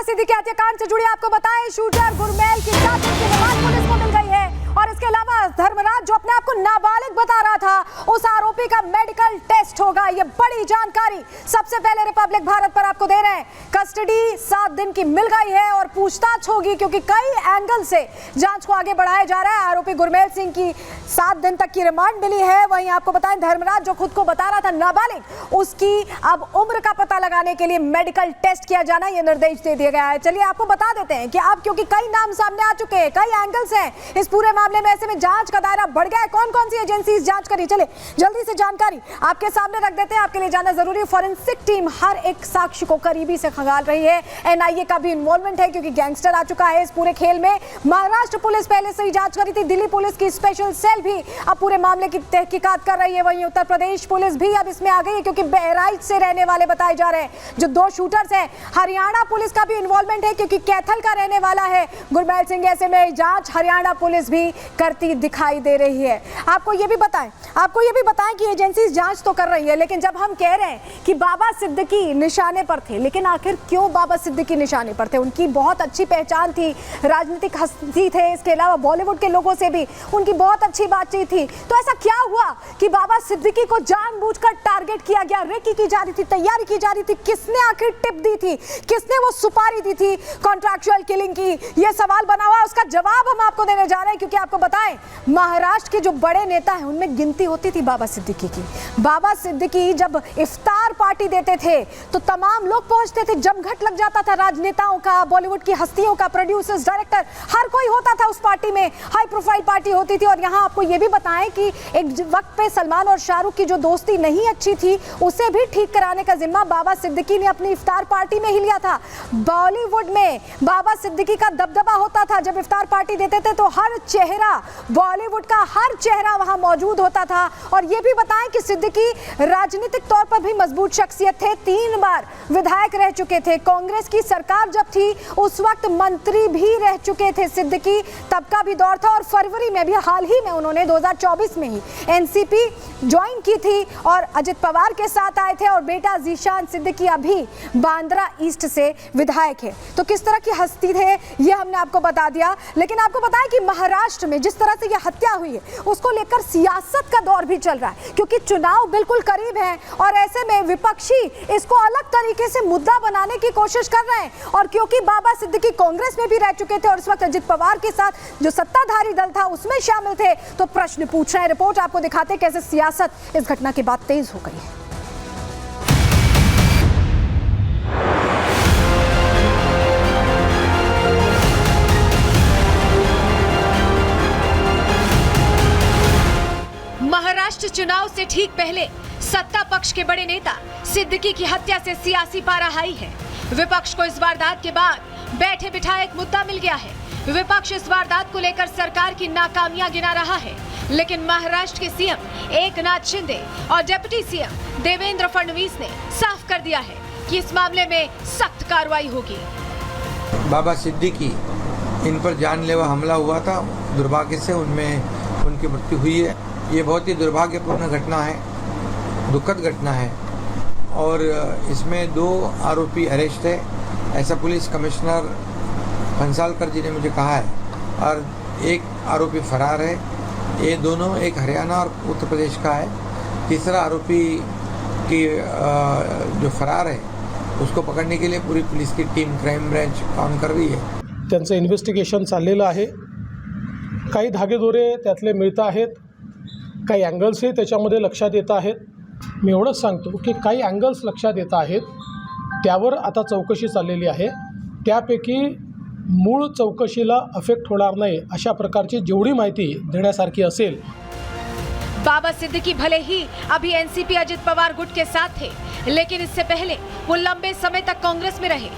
सिद्दीकी हत्याकांड से जुड़ी आपको बताएं, शूटर गुरमेल की जांच की रिमांड पुलिस को मिल गई है और इसके अलावा धर्मराज जो अपने आप को नाबालिग बता रहा था, उस आरोपी का मेडिकल टेस्ट होगा। ये बड़ी जानकारी सबसे पहले रिपब्लिक भारत पर आपको दे रहे हैं। कस्टडी 7 दिन की मिल गई है और पूछताछ होगी क्योंकि कई एंगल से जांच को आगे बढ़ाया जा रहा है। आरोपी गुरमेल सिंह की 7 दिन तक की रिमांड मिली है। वहीं आपको बताएं, धर्मराज जो खुद को बता रहा था नाबालिग, उसकी अब उम्र का पता लगाने के लिए मेडिकल टेस्ट किया जाना, ये निर्देश दे दिया गया है। चलिए आपको बता देते हैं कि अब क्योंकि कई नाम सामने आ चुके हैं, कई एंगल्स हैं इस पूरे मामले में, ऐसे में जांच का दायरा बढ़ गया है। कौन कौन सी एजेंसी जांच करी, चले जल्दी से जानकारी आपके सामने रख देते हैं। आपके लिए जानना जरूरी है, फॉरेंसिक टीम हर एक साक्ष्य को करीबी से खंगाल रही है। एनआईए का भी इन्वॉल्वमेंट है क्योंकि गैंगस्टर आ चुका है इस पूरे खेल में। महाराष्ट्र पुलिस पहले से ही जांच करी थी, दिल्ली पुलिस की स्पेशल सेल भी अब पूरे मामले की तहकीकात कर रही है। वहीं उत्तर प्रदेश पुलिस भी अब इसमें आ गई है क्योंकि बहराइच से रहने वाले बताए जा रहे हैं जो 2 शूटर्स हैं। हरियाणा पुलिस का भी इन्वॉल्वमेंट है क्योंकि कैथल का रहने वाला है गुरमेल सिंह। ऐसे में जांच हरियाणा पुलिस भी करती दिखाई दे रही है। आपको ये भी बताएं कि एजेंसी जांच तो कर रही है, लेकिन जब हम कह रहे हैं कि बाबा सिद्दीकी निशाने पर थे, लेकिन आखिर क्यों बाबा सिद्दीकी निशाने पर थे? उनकी बहुत अच्छी पहचान थी, राजनीतिक हस्ती थे, इसके अलावा बॉलीवुड के लोगों से भी उनकी बहुत अच्छी बातचीत थी। तो ऐसा क्या हुआ कि बाबा सिद्दीकी को जानबूझकर टारगेट किया गया, रेकी की जा रही थी, तैयारी की जा रही थी? किसने आखिर टिप दी थी, किसने वो सुपारी दी थी कॉन्ट्रैक्चुअल किलिंग की? ये सवाल बना हुआ है, उसका जवाब हम आपको देने जा रहे हैं क्योंकि आपको बताएं, महाराष्ट्र के जो बड़े नेता हैं उनमें गिनती होती थी बाबा सिद्दीकी की। बाबा सिद्दीकी जब इफ्तार पार्टी देते थे तो तमाम लोग पहुंचते थे, जमघट लग जाता था राजनेताओं का, बॉलीवुड की हस्तियों का, प्रोड्यूसर्स, डायरेक्टर, हर कोई होता था उस पार्टी में। हाई प्रोफाइल पार्टी होती थी। और यहाँ आपको ये भी बताएं कि एक वक्त पे सलमान और शाहरुख की जो दोस्ती नहीं अच्छी थी, उसे भी ठीक कराने का जिम्मा बाबा सिद्दीकी ने अपनी इफ्तार पार्टी में ही लिया था। बॉलीवुड में बाबा सिद्दीकी का दबदबा होता था। जब इफ्तार पार्टी देते थे तो हर चेहरा, बॉलीवुड का हर चेहरा वहां मौजूद होता था। और ये भी बताएं कि सिद्दीकी राजनीतिक तौर पर भी मजबूत शख्सियत थे, 3 बार विधायक रह चुके थे। कांग्रेस की सरकार जब थी उस वक्त मंत्री भी रह चुके थे सिद्दीकी, तब का भी दौर था। और फरवरी में भी, हाल ही में उन्होंने 2024 में ही एनसीपी ज्वाइन की थी और अजित पवार के साथ आए थे। और बेटा जीशान सिद्दीकी अभी बांद्रा ईस्ट से विधायक है। तो किस तरह की हस्ती थे ये हमने आपको बता दिया। लेकिन आपको बताएं कि महाराष्ट्र में जिस तरह से यह हत्या हुई है उसको लेकर सियासत का दौर भी चल रहा है क्योंकि चुनाव बिल्कुल करीब है और ऐसे में विपक्षी इसको अलग तरीके से मुद्दा बनाने की कोशिश कर रहे हैं। और क्योंकि बाबा सिद्दीकी कांग्रेस में भी रह चुके थे और इस वक्त अजित पवार के साथ जो सत्ताधारी दल था उसमें शामिल थे, तो प्रश्न पूछ रहे हैं। रिपोर्ट आपको दिखाते हैं कैसे सियासत इस घटना के बाद तेज हो गई है। महाराष्ट्र चुनाव से ठीक पहले सत्ता पक्ष के बड़े नेता सिद्दीकी की हत्या से सियासी पारा हाई है। विपक्ष को इस वारदात के बाद बैठे बिठाए एक मुद्दा मिल गया है। विपक्ष इस वारदात को लेकर सरकार की नाकामियां गिना रहा है, लेकिन महाराष्ट्र के सीएम एकनाथ शिंदे और डिप्टी सीएम देवेंद्र फडणवीस ने साफ कर दिया है कि इस मामले में सख्त कार्रवाई होगी। बाबा सिद्दीकी, इन पर जानलेवा हमला हुआ था, दुर्भाग्य से उनमें उनकी मृत्यु हुई है। ये बहुत ही दुर्भाग्यपूर्ण घटना है, दुखद घटना है और इसमें 2 आरोपी अरेस्ट है, ऐसा पुलिस कमिश्नर भंसालकर जी ने मुझे कहा है। और एक आरोपी फरार है। ये दोनों, एक हरियाणा और उत्तर प्रदेश का है। तीसरा आरोपी की जो फरार है उसको पकडणे के लिए पूरी पुलिस की टीम, क्राइम ब्रांच काम कर रही है। त्यांचं इन्व्हेस्टिगेशन चाललेलं आहे। काही धागेदोरे त्यातले मिळत आहेत, काही अँगल्सही त्याच्यामध्ये लक्षात येत आहेत। मी एवढंच सांगतो की काही अँगल्स लक्षात येत आहेत, त्यावर आता चौकशी चाललेली आहे। त्यापैकी मूळ चौकशीला अफेक्ट होणार नाही अशा प्रकारची जेवढी माहिती देण्यासारखी असेल। बाबा सिद्दीकी भले ही अभी एनसीपी अजित पवार गुट के साथ थे, लेकिन इससे पहले वो लंबे समय तक कांग्रेस में रहे।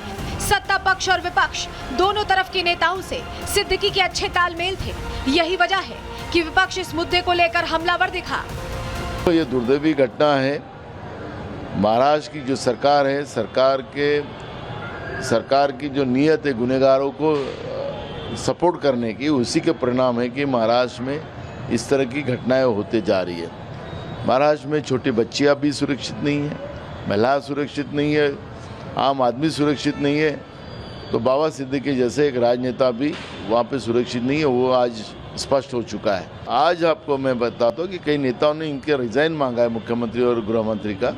सत्ता पक्ष और विपक्ष दोनों तरफ के नेताओं से सिद्दीकी के अच्छे तालमेल थे। यही वजह है कि विपक्ष इस मुद्दे को लेकर हमलावर दिखा। तो ये दुर्दैवी घटना है। महाराष्ट्र की जो सरकार है, सरकार की जो नीयत है गुनहगारों को सपोर्ट करने की, उसी के परिणाम है कि महाराष्ट्र में इस तरह की घटनाएं होते जा रही है। महाराष्ट्र में छोटी बच्चियां भी सुरक्षित नहीं है, महिला सुरक्षित नहीं है, आम आदमी सुरक्षित नहीं है। तो बाबा सिद्दीकी जैसे एक राजनेता भी वहाँ पे सुरक्षित नहीं है, वो आज स्पष्ट हो चुका है। आज आपको मैं बताता हूँ कि कई नेताओं ने इनके रिजाइन मांगा है, मुख्यमंत्री और गृह मंत्री का,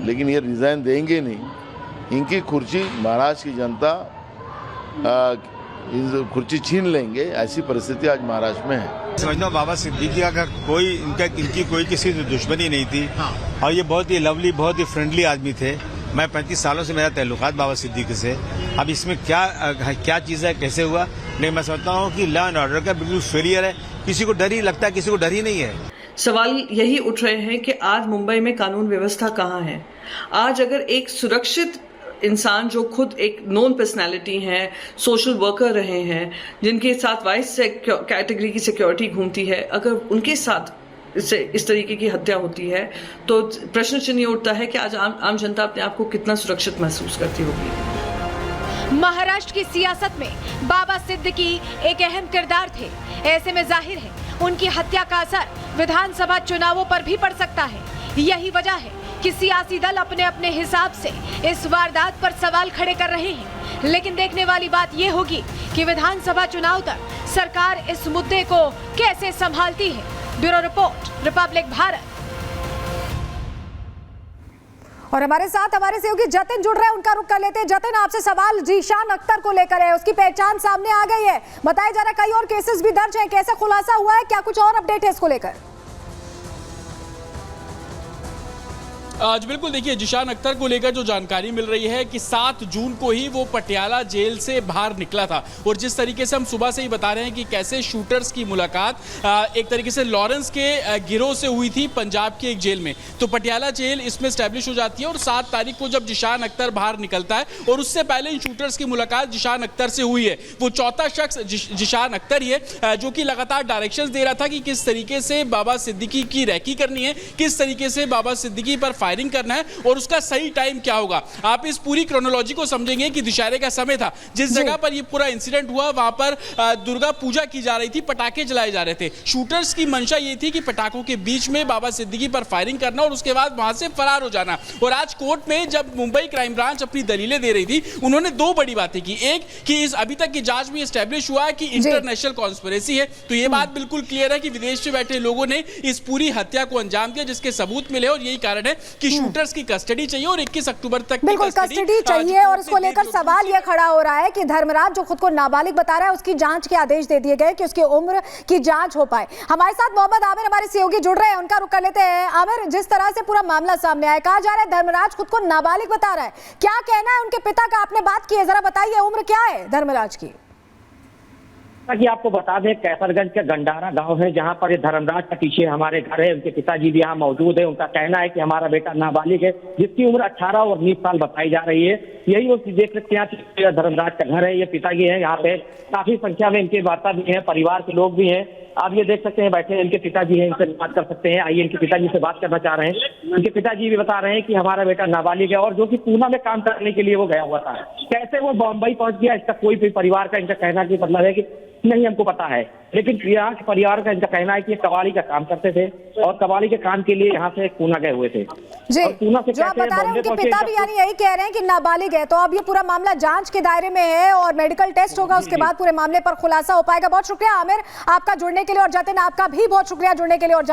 लेकिन ये रिजाइन देंगे नहीं। इनकी कुर्सी महाराष्ट्र की जनता कुर्सी छीन लेंगे, ऐसी परिस्थिति आज महाराष्ट्र में है। समझना बाबा सिद्दीकी का कोई इनकी कोई किसी से दुश्मनी नहीं थी। और ये बहुत ही लवली, बहुत ही फ्रेंडली आदमी थे। मैं 35 सालों से मेरा ताल्लुकात बाबा सिद्दीकी से। अब इसमें क्या चीज़ है, कैसे हुआ, नहीं मैं समझता हूँ कि लॉ एंड ऑर्डर का बिल्कुल फेलियर है। किसी को डर ही लगता है, किसी को डर ही नहीं है। सवाल यही उठ रहे हैं कि आज मुंबई में कानून व्यवस्था कहाँ है। आज अगर एक सुरक्षित इंसान जो खुद एक नोन पर्सनैलिटी हैं, सोशल वर्कर रहे हैं, जिनके साथ वाइस कैटेगरी की सिक्योरिटी घूमती है, अगर उनके साथ इस तरीके की हत्या होती है तो प्रश्न चिन्ह उठता है कि आज आम जनता अपने आप को कितना सुरक्षित महसूस करती होगी। महाराष्ट्र की सियासत में बाबा सिद्दीकी एक अहम किरदार थे। ऐसे में जाहिर है उनकी हत्या का असर विधानसभा चुनावों पर भी पड़ सकता है। यही वजह है कि सियासी दल अपने अपने हिसाब से इस वारदात पर सवाल खड़े कर रहे हैं। लेकिन देखने वाली बात ये होगी कि विधानसभा चुनाव तक सरकार इस मुद्दे को कैसे संभालती है। Bureau report, Republic Bharat. और हमारे साथ हमारे सहयोगी जतिन जुड़ रहे हैं, उनका रुख कर लेते हैं। जतिन, आपसे सवाल जीशान अख्तर को लेकर है। उसकी पहचान सामने आ गई है, बताया जा रहा है कई और केसेस भी दर्ज हैं। कैसे खुलासा हुआ है, क्या कुछ और अपडेट है इसको लेकर? आज बिल्कुल देखिए, जीशान अख्तर को लेकर जो जानकारी मिल रही है कि 7 जून को ही वो पटियाला जेल से बाहर निकला था। और जिस तरीके से हम सुबह से ही बता रहे हैं कि कैसे शूटर्स की मुलाकात एक तरीके से लॉरेंस के गिरोह से हुई थी पंजाब की एक जेल में, तो पटियाला जेल इसमें स्टैब्लिश हो जाती है। और 7 तारीख को जब जीशान अख्तर बाहर निकलता है और उससे पहले इन शूटर्स की मुलाकात जीशान अख्तर से हुई है। वो चौथा शख्स जीशान अख्तर ही है जो कि लगातार डायरेक्शंस दे रहा था कि किस तरीके से बाबा सिद्दीकी की रैकी करनी है, किस तरीके से बाबा सिद्दीकी पर फायरिंग करना है और उसका सही टाइम क्या होगा। आप इस पूरी क्रोनोलॉजी को समझेंगे कि दशहरे का समय था, जिस जगह पर ये पूरा इंसिडेंट हुआ वहां पर दुर्गा पूजा की जा रही थी, पटाखे जलाए जा रहे थे। शूटर्स की मंशा ये थी कि पटाखों के बीच में बाबा सिद्दीकी पर फायरिंग करना और उसके बाद वहां से फरार हो जाना। और आज कोर्ट में जब मुंबई क्राइम ब्रांच अपनी दलीलें दे रही थी, उन्होंने 2 बड़ी बातें की। एक कि इस अभी तक की जांच में एस्टैब्लिश हुआ है कि इंटरनेशनल कॉन्स्पिरेसी है, तो ये बात बिल्कुल क्लियर है कि विदेश से बैठे लोगों ने इस पूरी हत्या को अंजाम दिया, जिसके सबूत मिले। और यही कारण है कि शूटर्स की कस्टडी चाहिए और 21 अक्टूबर तक बिल्कुल कस्टडी चाहिए। और इसको लेकर सवाल यह खड़ा हो रहा है कि धर्मराज जो खुद को नाबालिग बता रहा है, उसकी जांच के आदेश दे दिए गए कि उसकी उम्र की जांच हो पाए। हमारे साथ मोहम्मद आमिर हमारे सहयोगी जुड़ रहे हैं, उनका रुख कर लेते हैं। आमिर, जिस तरह से पूरा मामला सामने आया, कहा जा रहा है धर्मराज खुद को नाबालिग बता रहा है, क्या कहना है उनके पिता का? आपने बात की है, जरा बताइए उम्र क्या है धर्मराज की? कि आपको बता दें, कैसरगंज के गंडारा गांव है जहां पर ये धर्मराज का पीछे हमारे घर है। उनके पिताजी भी यहाँ मौजूद है। उनका कहना है कि हमारा बेटा नाबालिग है, जिसकी उम्र 18 और 19 साल बताई जा रही है। यही वो देख सकते हैं कि धर्मराज का घर है, ये पिताजी है। यहाँ पे काफी संख्या में इनके माता भी है, परिवार के लोग भी हैं। आप ये देख सकते हैं बैठे इनके पिताजी हैं, इनसे बात कर सकते हैं। आइए इनके पिताजी से बात करना चाह रहे हैं। इनके पिताजी भी बता रहे हैं कि हमारा बेटा नाबालिग है और जो कि पूना में काम करने के लिए वो गया हुआ था। कैसे वो बॉम्बई पहुंच गया, इसका कोई भी परिवार का इनका कहना कि मतलब है कि नहीं हमको पता है। लेकिन यहाँ के परिवार का इनका कहना है कि कबाड़ी का काम करते थे और कबाड़ी के काम के लिए यहाँ से पूना गए हुए थे। जी, जो आप बता रहे हैं उनके पिता भी यानी यही कह रहे हैं कि नाबालिग है। तो अब ये पूरा मामला जांच के दायरे में है और मेडिकल टेस्ट होगा, उसके बाद पूरे मामले पर खुलासा हो पाएगा। बहुत शुक्रिया आमिर आपका जुड़ने के लिए, और जतिन आपका भी बहुत शुक्रिया जुड़ने के लिए। और